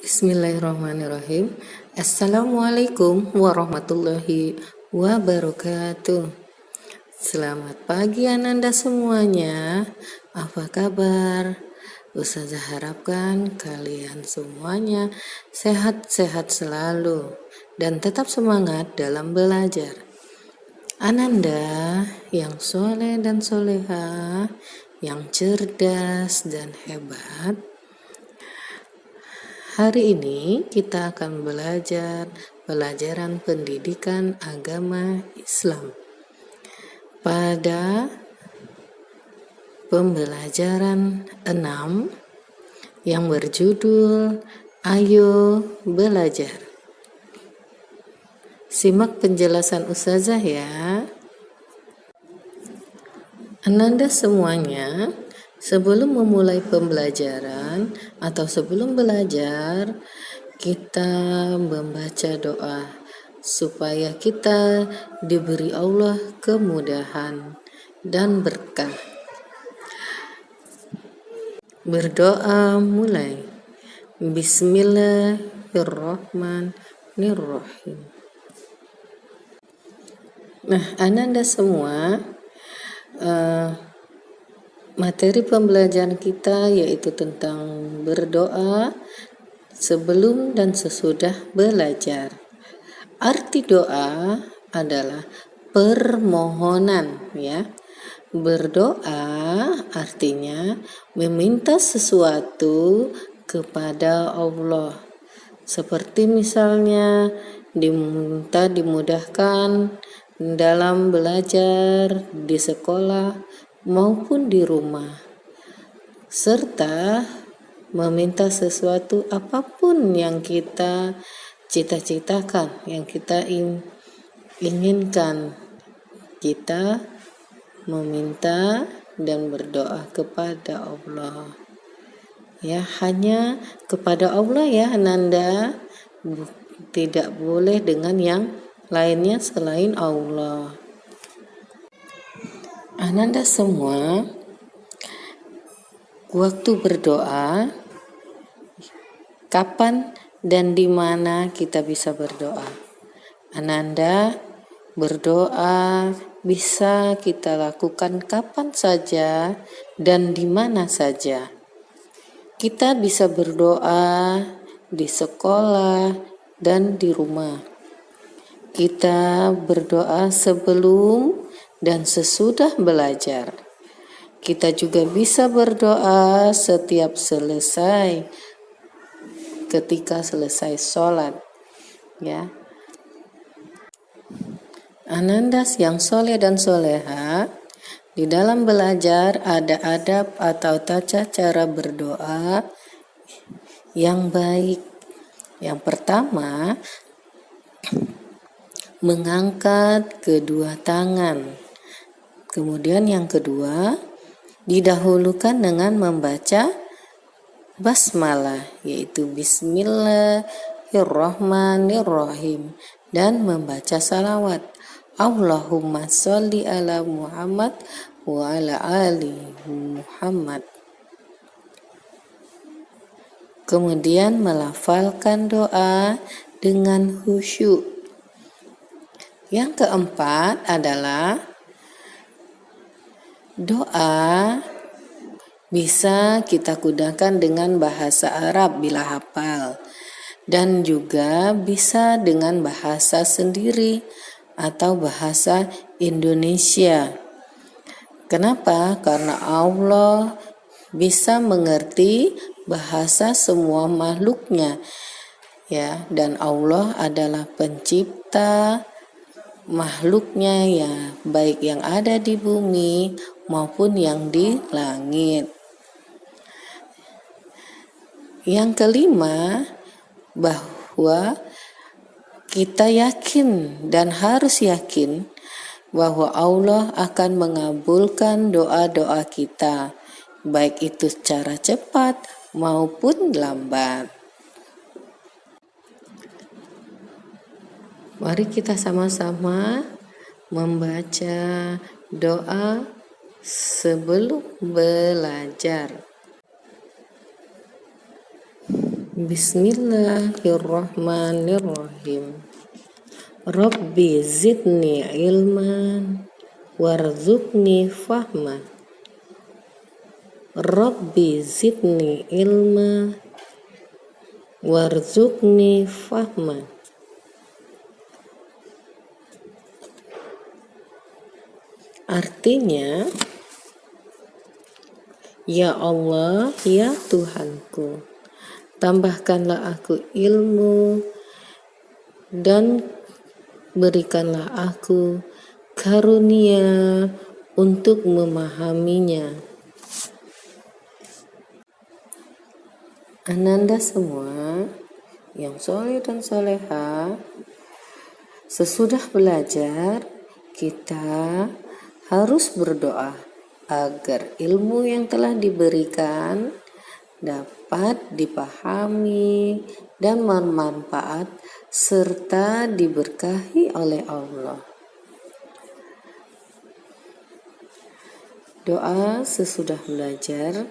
Bismillahirrahmanirrahim. Assalamualaikum warahmatullahi wabarakatuh. Selamat pagi Ananda semuanya. Apa kabar? Ustazah harapkan kalian semuanya sehat-sehat selalu dan tetap semangat dalam belajar. Ananda yang soleh dan soleha, yang cerdas dan hebat. Hari ini kita akan belajar pelajaran pendidikan agama Islam. Pada pembelajaran 6 yang berjudul Ayo Belajar. Simak penjelasan Ustazah ya. Ananda semuanya, sebelum memulai pembelajaran atau sebelum belajar, kita membaca doa supaya kita diberi Allah kemudahan dan berkah. Berdoa mulai. Bismillahirrahmanirrahim. Nah, Ananda semua, materi pembelajaran kita yaitu tentang berdoa sebelum dan sesudah belajar. Arti doa adalah permohonan ya. Berdoa artinya meminta sesuatu kepada Allah. Seperti misalnya diminta dimudahkan dalam belajar di sekolah maupun di rumah, serta meminta sesuatu apapun yang kita cita-citakan, yang kita inginkan. Kita meminta dan berdoa kepada Allah. Ya, hanya kepada Allah ya Ananda, tidak boleh dengan yang lainnya selain Allah. Ananda semua, waktu berdoa, kapan dan di mana kita bisa berdoa? Ananda, berdoa bisa kita lakukan kapan saja dan di mana saja. Kita bisa berdoa di sekolah dan di rumah. Kita berdoa sebelum dan sesudah belajar. Kita juga bisa berdoa setiap ketika selesai sholat ya. Ananda yang soleh dan soleha, di dalam belajar ada adab atau tata cara berdoa yang baik. Yang pertama, mengangkat kedua tangan. Kemudian yang kedua, didahulukan dengan membaca basmalah, yaitu Bismillahirrahmanirrahim, dan membaca salawat. Allahumma sholli ala Muhammad wa ala ali Muhammad. Kemudian melafalkan doa dengan khusyuk. Yang keempat adalah doa bisa kita gunakan dengan bahasa Arab bila hafal, dan juga bisa dengan bahasa sendiri atau bahasa Indonesia. Kenapa? Karena Allah bisa mengerti bahasa semua makhluknya ya, dan Allah adalah pencipta makhluknya ya, baik yang ada di bumi maupun yang di langit. Yang kelima, bahwa kita yakin dan harus yakin bahwa Allah akan mengabulkan doa-doa kita, baik itu secara cepat maupun lambat. Mari kita sama-sama membaca doa sebelum belajar. Bismillahirrahmanirrahim. Rabbi zidni ilman warzuqni fahman. Rabbi zidni ilman warzuqni fahman. Artinya, ya Allah, ya Tuhanku, tambahkanlah aku ilmu dan berikanlah aku karunia untuk memahaminya. Ananda semua yang soleh dan soleha, sesudah belajar kita harus berdoa agar ilmu yang telah diberikan dapat dipahami dan bermanfaat serta diberkahi oleh Allah. Doa sesudah belajar.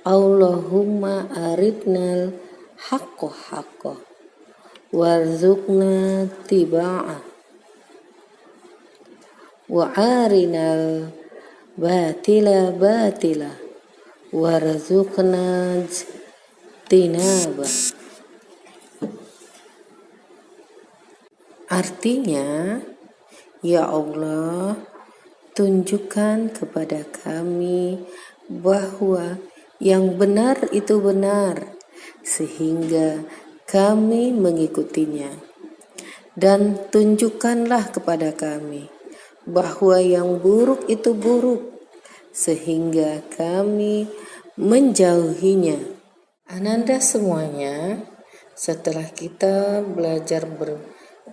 Allahumma aridnal haqqo haqqo warzuqna tiba'ah wa arinal batila batila warzuqna tinaba. Artinya, ya Allah, tunjukkan kepada kami bahwa yang benar itu benar, sehingga kami mengikutinya. Dan tunjukkanlah kepada kami bahwa yang buruk itu buruk, sehingga kami menjauhinya. Ananda semuanya, setelah kita belajar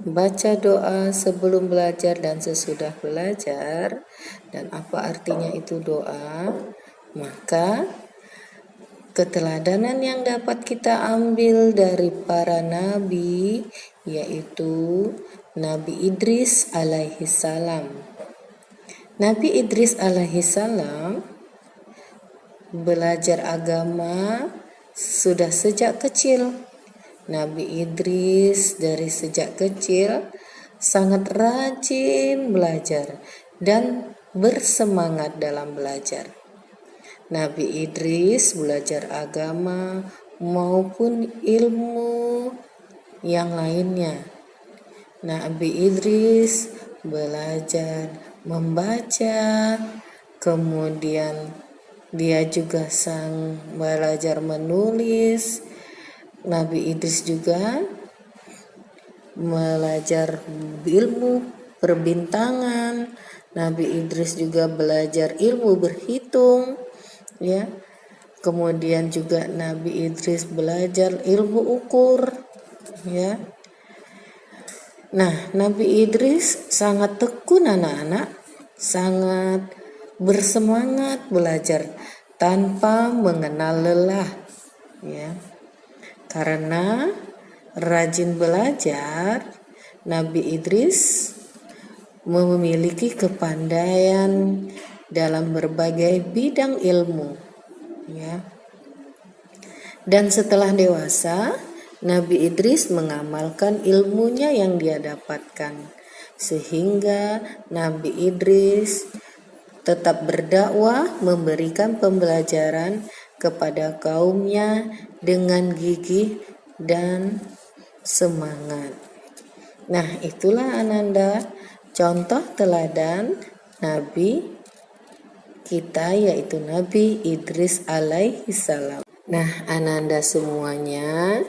baca doa sebelum belajar dan sesudah belajar, dan apa artinya itu doa, maka keteladanan yang dapat kita ambil dari para nabi, yaitu Nabi Idris alaihi salam. Nabi Idris alaihi salam belajar agama sudah sejak kecil. Nabi Idris dari sejak kecil sangat rajin belajar dan bersemangat dalam belajar. Nabi Idris belajar agama maupun ilmu yang lainnya. Nabi Idris belajar membaca, kemudian dia juga belajar menulis. Nabi Idris juga belajar ilmu perbintangan. Nabi Idris juga belajar ilmu berhitung, ya. Kemudian juga Nabi Idris belajar ilmu ukur, ya. Nah, Nabi Idris sangat tekun anak-anak, sangat bersemangat belajar tanpa mengenal lelah, ya. Karena rajin belajar, Nabi Idris memiliki kepandaian dalam berbagai bidang ilmu, ya. Dan setelah dewasa, Nabi Idris mengamalkan ilmunya yang dia dapatkan, sehingga Nabi Idris tetap berdakwah, memberikan pembelajaran kepada kaumnya dengan gigih dan semangat. Nah, itulah Ananda contoh teladan Nabi kita, yaitu Nabi Idris alaihi salam. Nah, Ananda semuanya,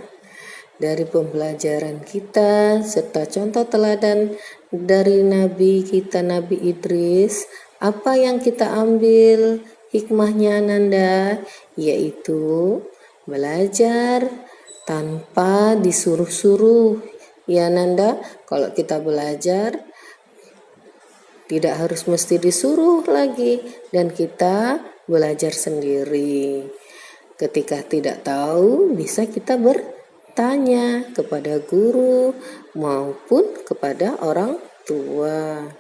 dari pembelajaran kita serta contoh teladan dari Nabi kita Nabi Idris, apa yang kita ambil hikmahnya Ananda, yaitu belajar tanpa disuruh-suruh. Ya Ananda, kalau kita belajar tidak harus mesti disuruh lagi, dan kita belajar sendiri. Ketika tidak tahu, bisa kita bertanya kepada guru maupun kepada orang tua.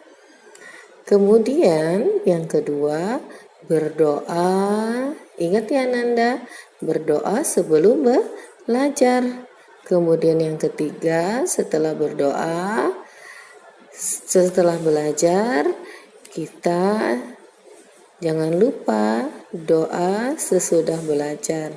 Kemudian yang kedua, berdoa Ingat ya Nanda, berdoa sebelum belajar. Kemudian yang ketiga, setelah berdoa, setelah belajar, kita jangan lupa doa sesudah belajar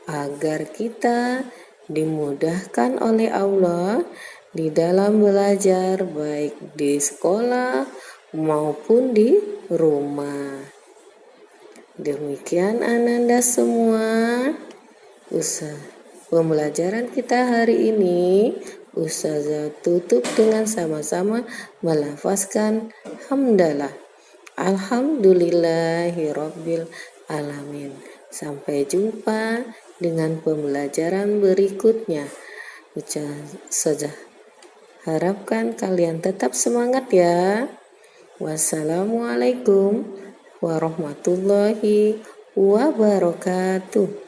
agar kita dimudahkan oleh Allah di dalam belajar, baik di sekolah maupun di rumah. Demikian Ananda semua, pembelajaran kita hari ini. Ustazah tutup dengan sama-sama melafazkan hamdalah. Alhamdulillahirabbil alamin. Sampai jumpa dengan pembelajaran berikutnya. Ustazah harapkan kalian tetap semangat ya. Wassalamualaikum warahmatullahi wabarakatuh.